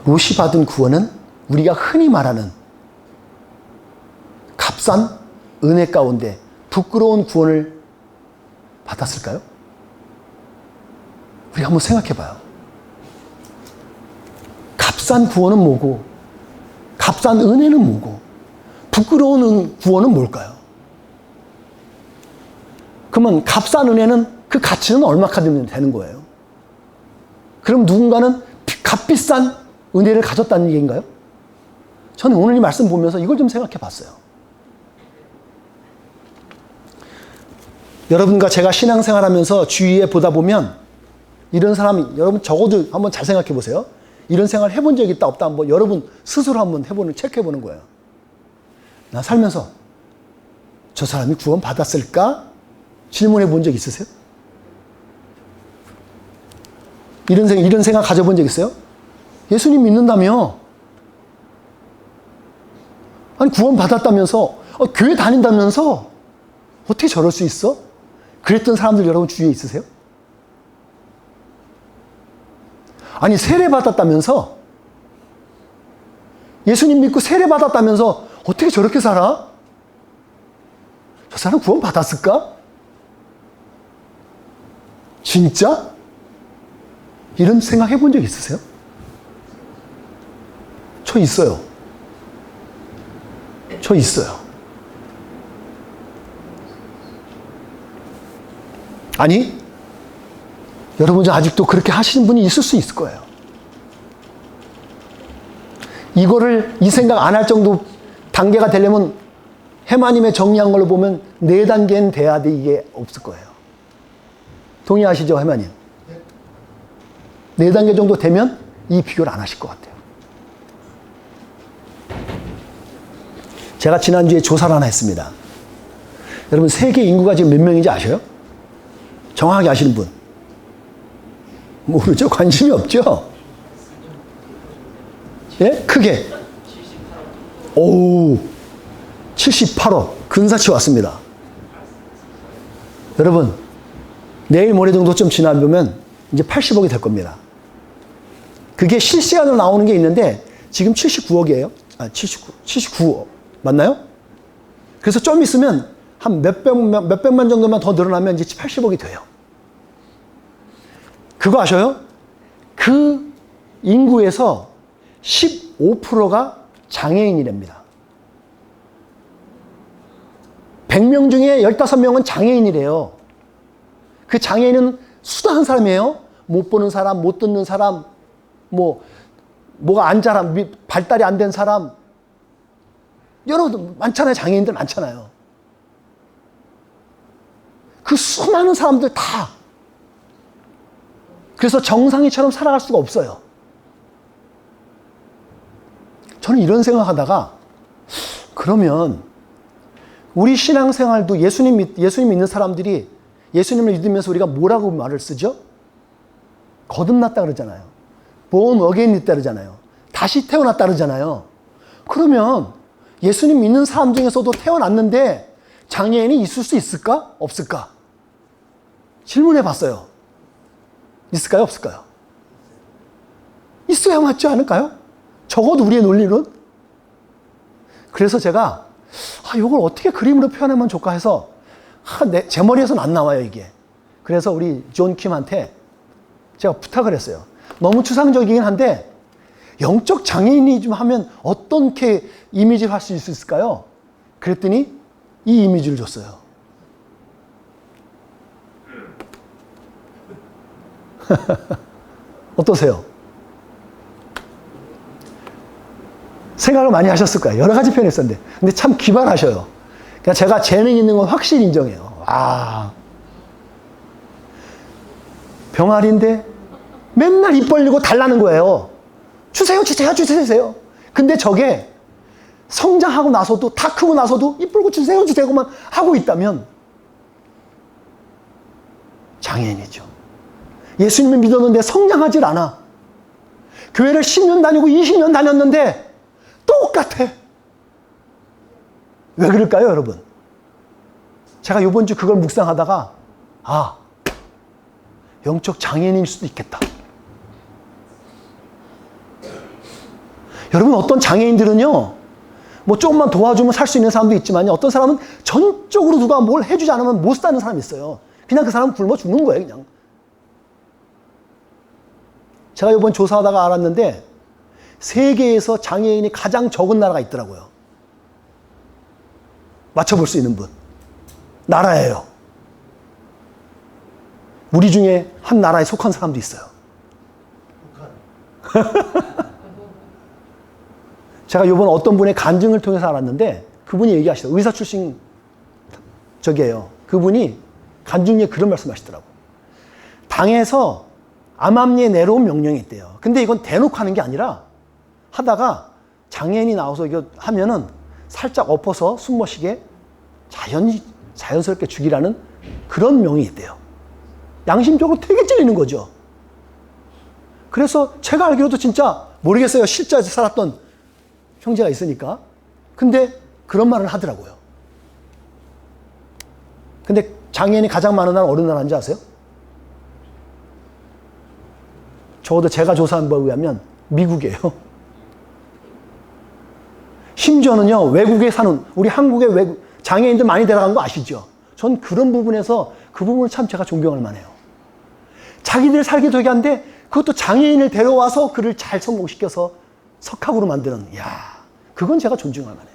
롯이 받은 구원은 우리가 흔히 말하는 값싼 은혜 가운데 부끄러운 구원을 받았을까요? 우리 한번 생각해 봐요. 값싼 구원은 뭐고, 값싼 은혜는 뭐고, 부끄러운 구원은 뭘까요? 그러면 값싼 은혜는 그 가치는 얼마까지 되는 거예요? 그럼 누군가는 값비싼 은혜를 가졌다는 얘기인가요? 저는 오늘 이 말씀 보면서 이걸 좀 생각해 봤어요. 여러분과 제가 신앙생활 하면서 주위에 보다 보면 이런 사람이, 여러분 적어도 한번 잘 생각해 보세요. 이런 생활 해본 적 있다 없다 한번 여러분 스스로 한번 체크해 보는 거예요. 나 살면서 저 사람이 구원 받았을까? 질문해 본 적 있으세요? 이런 생각 가져본 적 있어요? 예수님 믿는다며? 아니 구원 받았다면서, 교회 다닌다면서 어떻게 저럴 수 있어? 그랬던 사람들 여러분 주위에 있으세요? 아니 세례 받았다면서, 예수님 믿고 세례 받았다면서 어떻게 저렇게 살아? 저 사람 구원 받았을까? 진짜? 이런 생각 해본 적 있으세요? 저 있어요. 저 있어요. 아니, 여러분 아직도 그렇게 하시는 분이 있을 수 있을 거예요. 이거를 이 생각 안 할 정도 단계가 되려면 해마님의 정리한 걸로 보면 4단계는 돼야 돼 이게 없을 거예요. 동의하시죠, 해마님? 4단계 정도 되면 이 비교를 안 하실 것 같아요. 제가 지난주에 조사를 하나 했습니다. 여러분 세계 인구가 지금 몇 명인지 아셔요? 정확하게 아시는 분? 모르죠? 관심이 없죠? 예? 크게. 오, 78억. 근사치 왔습니다. 여러분, 내일 모레 정도쯤 지나보면 이제 80억이 될 겁니다. 그게 실시간으로 나오는 게 있는데 지금 79억이에요. 79억. 맞나요? 그래서 좀 있으면 한 몇백만 정도만 더 늘어나면 이제 80억이 돼요. 그거 아셔요? 그 인구에서 15%가 장애인이랍니다. 100명 중에 15명은 장애인이래요. 그 장애인은 수다한 사람이에요. 못 보는 사람, 못 듣는 사람, 뭐가 안 자라, 발달이 안 된 사람. 여러분 많잖아요. 장애인들 많잖아요. 그 수많은 사람들 다. 그래서 정상인처럼 살아갈 수가 없어요. 저는 이런 생각하다가 그러면 우리 신앙생활도 예수님 믿는 사람들이 예수님을 믿으면서 우리가 뭐라고 말을 쓰죠? 거듭났다 그러잖아요. born again 있다 그러잖아요. 다시 태어났다 그러잖아요. 그러면 예수님 믿는 사람 중에서도 태어났는데 장애인이 있을 수 있을까? 없을까? 질문해 봤어요. 있을까요? 없을까요? 있어야 맞지 않을까요? 적어도 우리의 논리는? 그래서 제가 이걸 어떻게 그림으로 표현하면 좋을까 해서 제 머리에서는 안 나와요 이게. 그래서 우리 존 킴한테 제가 부탁을 했어요. 너무 추상적이긴 한데 영적 장애인이 좀 하면 어떻게 이미지를 할 수 있을까요? 그랬더니 이 이미지를 줬어요. 어떠세요? 생각을 많이 하셨을 거예요. 여러 가지 표현했었는데. 근데 참 기발하셔요. 그러니까 제가 재능 있는 건 확실히 인정해요. 병아리인데 맨날 입 벌리고 달라는 거예요. 주세요, 주세요, 주세요. 근데 저게 성장하고 나서도, 다 크고 나서도 입 벌고 주세요, 주세요만 하고 있다면 장애인이죠. 예수님을 믿었는데 성장하질 않아. 교회를 10년 다니고 20년 다녔는데 똑같아. 왜 그럴까요, 여러분? 제가 이번 주 그걸 묵상하다가 영적 장애인일 수도 있겠다. 여러분, 어떤 장애인들은요, 뭐 조금만 도와주면 살 수 있는 사람도 있지만요, 어떤 사람은 전적으로 누가 뭘 해주지 않으면 못 사는 사람이 있어요. 그냥 그 사람은 굶어 죽는 거예요, 그냥. 제가 이번 조사하다가 알았는데 세계에서 장애인이 가장 적은 나라가 있더라고요. 맞춰볼 수 있는 분. 나라예요. 우리 중에 한 나라에 속한 사람도 있어요. 제가 이번 어떤 분의 간증을 통해서 알았는데 그분이 얘기하시더라고요. 의사 출신 저기예요. 그분이 간증 중에 그런 말씀 하시더라고요. 당에서 암암리에 내려온 명령이 있대요. 근데 이건 대놓고 하는 게 아니라 하다가 장애인이 나와서 이거 하면은 살짝 엎어서 숨 마시게 자연스럽게 죽이라는 그런 명이 있대요. 양심적으로 되게 찔리는 거죠. 그래서 제가 알기로도 진짜 모르겠어요. 실제로 살았던 형제가 있으니까. 근데 그런 말을 하더라고요. 근데 장애인이 가장 많은 나라 어느 나라인지 아세요? 적어도 제가 조사한 바에 의하면 미국이에요. 심지어는요, 외국에 사는, 우리 한국의 장애인들 많이 데려간 거 아시죠? 전 그런 부분에서 그 부분을 참 제가 존경할 만해요. 자기들 살기 되게 한데 그것도 장애인을 데려와서 그를 잘 성공시켜서 석학으로 만드는, 이야, 그건 제가 존중할 만해요.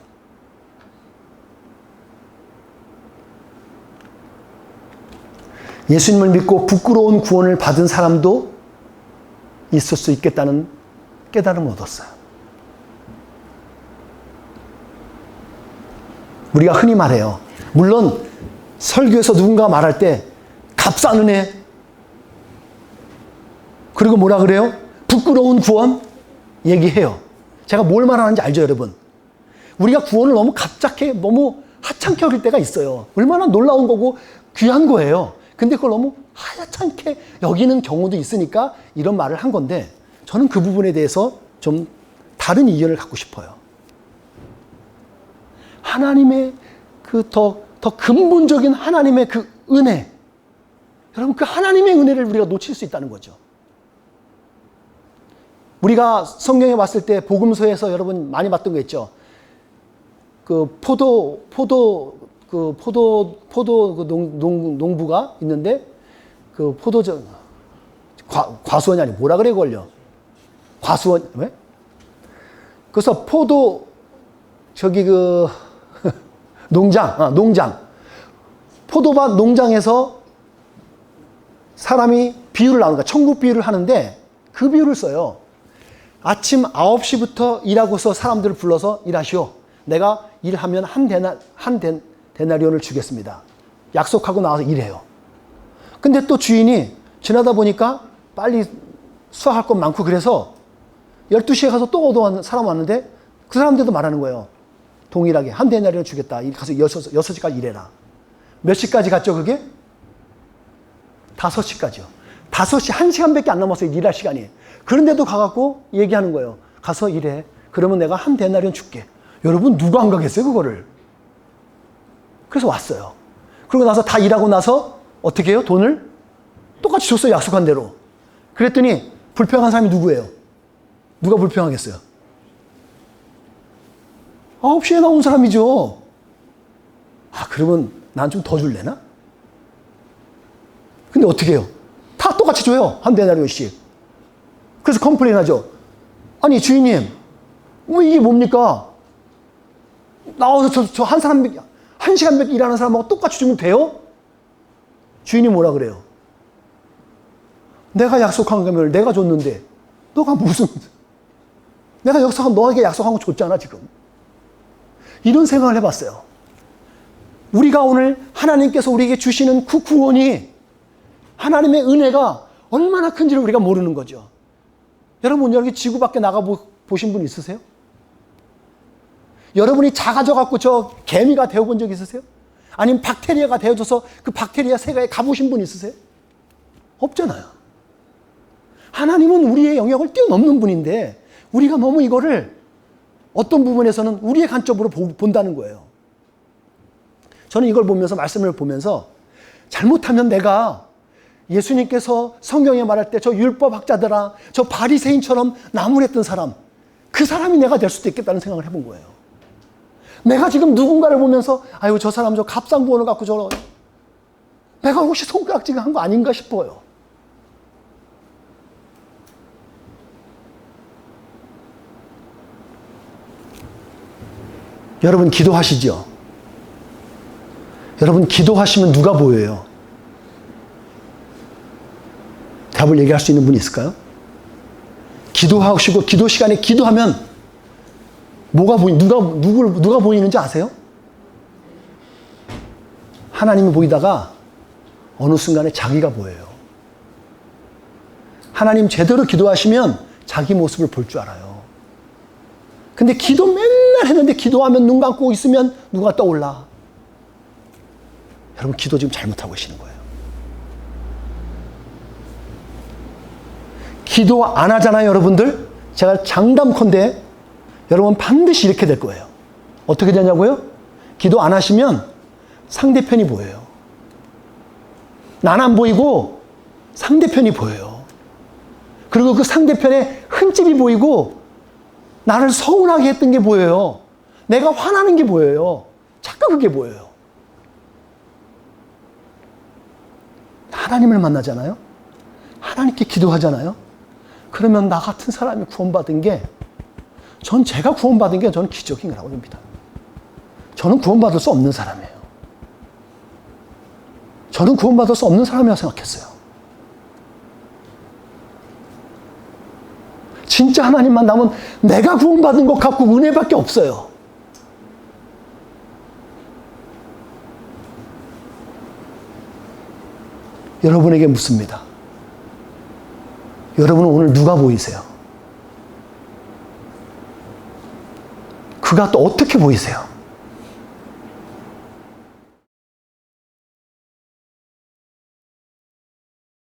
예수님을 믿고 부끄러운 구원을 받은 사람도 있을 수 있겠다는 깨달음을 얻었어요. 우리가 흔히 말해요. 물론 설교에서 누군가 말할 때 값싼 은혜, 그리고 뭐라 그래요? 부끄러운 구원 얘기해요. 제가 뭘 말하는지 알죠, 여러분? 우리가 구원을 너무 갑작게, 너무 하찮게 여길 때가 있어요. 얼마나 놀라운 거고 귀한 거예요. 근데 그걸 너무 하찮게 여기는 경우도 있으니까 이런 말을 한 건데, 저는 그 부분에 대해서 좀 다른 의견을 갖고 싶어요. 하나님의 그 더 근본적인 하나님의 그 은혜, 여러분, 그 하나님의 은혜를 우리가 놓칠 수 있다는 거죠. 우리가 성경에 봤을 때 복음서에서 여러분 많이 봤던 거 있죠. 그 농부가 있는데 그 과수원이 아니고 뭐라 그래 걸려? 과수원 왜? 그래서 농장 포도밭 농장에서 사람이 비유를 나누는 거야. 천국 비유를 하는데 그 비유를 써요. 아침 9시부터 일하고서 사람들을 불러서 일하시오. 내가 일하면 한 데나리온을 주겠습니다. 약속하고 나와서 일해요. 근데 또 주인이 지나다 보니까 빨리 수확할 것 많고 그래서 12시에 가서 또 얻어온 사람 왔는데 그 사람들도 말하는 거예요. 동일하게 한 데나리온 주겠다. 가서 6시까지 일해라. 몇 시까지 갔죠, 그게? 5시까지요. 5시 1시간밖에 안 남았어요, 일할 시간이. 그런데도 가갖고 얘기하는 거예요. 가서 일해. 그러면 내가 한 데나리온 줄게. 여러분, 누가 안 가겠어요, 그거를? 그래서 왔어요. 그러고 나서 다 일하고 나서 어떻게 해요? 돈을 똑같이 줬어요, 약속한 대로. 그랬더니 불평한 사람이 누구예요? 누가 불평하겠어요? 9시에 나온 사람이죠. 그러면 난 좀 더 줄래나? 근데 어떻게 해요? 다 똑같이 줘요. 한 데나리온씩. 그래서 컴플레인 하죠. 아니, 주인님, 왜 이게 뭡니까? 나와서 저 한 사람, 1시간밖에 일하는 사람하고 똑같이 주면 돼요? 주인이 뭐라 그래요? 내가 약속한 금을 내가 줬는데, 너가 무슨, 내가 너에게 약속한 거 줬잖아, 지금. 이런 생각을 해봤어요. 우리가 오늘 하나님께서 우리에게 주시는 그 구원이 하나님의 은혜가 얼마나 큰지를 우리가 모르는 거죠. 여러분, 여기 지구 밖에 나가 보신 분 있으세요? 여러분이 작아져갖고 저 개미가 되어본 적 있으세요? 아니면 박테리아가 되어져서 그 박테리아 세가에 가보신 분 있으세요? 없잖아요. 하나님은 우리의 영역을 뛰어넘는 분인데 우리가 너무 이거를 어떤 부분에서는 우리의 관점으로 본다는 거예요. 저는 이걸 보면서, 말씀을 보면서, 잘못하면 내가 예수님께서 성경에 말할 때 저 율법학자들아, 저 바리새인처럼 나무랬던 사람, 그 사람이 내가 될 수도 있겠다는 생각을 해본 거예요. 내가 지금 누군가를 보면서 아유 저 사람 저 갑상구원을 갖고 저러 내가 혹시 손가락질을 한 거 아닌가 싶어요. 여러분 기도하시죠? 여러분 기도하시면 누가 보여요? 답을 얘기할 수 있는 분이 있을까요? 기도하시고 기도 시간에 기도하면 뭐가 누가 보이는지 아세요? 하나님이 보이다가 어느 순간에 자기가 보여요. 하나님 제대로 기도하시면 자기 모습을 볼 줄 알아요. 근데 기도 맨날 했는데 기도하면 눈 감고 있으면 누가 떠올라? 여러분 기도 지금 잘못하고 계시는 거예요. 기도 안 하잖아요, 여러분들. 제가 장담컨대 여러분 반드시 이렇게 될 거예요. 어떻게 되냐고요? 기도 안 하시면 상대편이 보여요. 난 안 보이고 상대편이 보여요. 그리고 그 상대편의 흠집이 보이고 나를 서운하게 했던 게 보여요. 내가 화나는 게 보여요. 자꾸 그게 보여요. 하나님을 만나잖아요. 하나님께 기도하잖아요. 그러면 나 같은 사람이 구원받은 게 제가 구원받은 게 저는 기적인 거라고 봅니다. 저는 구원받을 수 없는 사람이에요. 저는 구원받을 수 없는 사람이라고 생각했어요. 진짜 하나님 만나면 내가 구원받은 것 갖고 은혜밖에 없어요. 여러분에게 묻습니다. 여러분은 오늘 누가 보이세요? 그가 또 어떻게 보이세요?